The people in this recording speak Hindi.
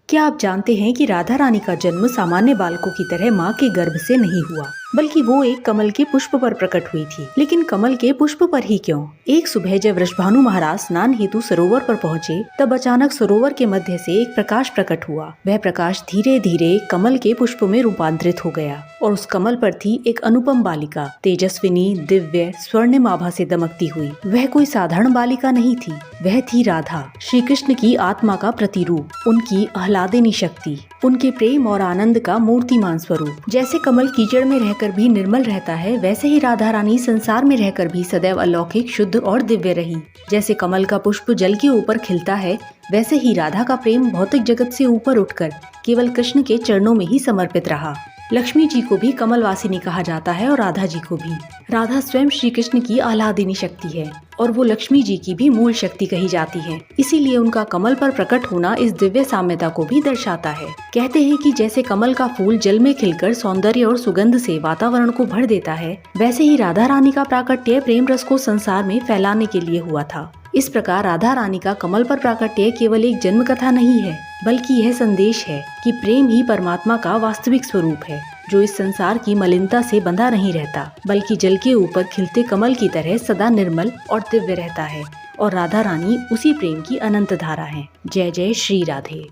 क्या आप जानते हैं कि राधा रानी का जन्म सामान्य बालकों की तरह माँ के गर्भ से नहीं हुआ, बल्कि वो एक कमल के पुष्प पर प्रकट हुई थी। लेकिन कमल के पुष्प पर ही क्यों? एक सुबह जब वृषभानु महाराज स्नान हेतु सरोवर पर पहुँचे, तब अचानक सरोवर के मध्य से एक प्रकाश प्रकट हुआ। वह प्रकाश धीरे धीरे कमल के पुष्प में रूपांतरित हो गया और उस कमल पर थी एक अनुपम बालिका, तेजस्विनी, दिव्य, स्वर्णिम आभा से दमकती हुई। वह कोई साधारण बालिका नहीं थी, वह थी राधा, श्री कृष्ण की आत्मा का प्रतिरूप, उनकी आह्लादिनी शक्ति, उनके प्रेम और आनंद का मूर्तिमान स्वरूप। जैसे कमल कीचड़ में रहकर भी निर्मल रहता है, वैसे ही राधा रानी संसार में रहकर भी सदैव अलौकिक, शुद्ध और दिव्य रही। जैसे कमल का पुष्प जल के ऊपर खिलता है, वैसे ही राधा का प्रेम भौतिक जगत से ऊपर उठकर केवल कृष्ण के चरणों में ही समर्पित रहा। लक्ष्मी जी को भी कमलवासिनी कहा जाता है और राधा जी को भी। राधा स्वयं श्री कृष्ण की आह्लादिनी शक्ति है और वो लक्ष्मी जी की भी मूल शक्ति कही जाती है। इसीलिए उनका कमल पर प्रकट होना इस दिव्य साम्यता को भी दर्शाता है। कहते हैं कि जैसे कमल का फूल जल में खिलकर सौंदर्य और सुगंध से वातावरण को भर देता है, वैसे ही राधा रानी का प्राकट्य प्रेम रस को संसार में फैलाने के लिए हुआ था। इस प्रकार राधा रानी का कमल पर प्राकट्य केवल एक जन्म कथा नहीं है, बल्कि यह संदेश है कि प्रेम ही परमात्मा का वास्तविक स्वरूप है, जो इस संसार की मलिनता से बंधा नहीं रहता, बल्कि जल के ऊपर खिलते कमल की तरह सदा निर्मल और दिव्य रहता है। और राधा रानी उसी प्रेम की अनंत धारा है। जय जय श्री राधे।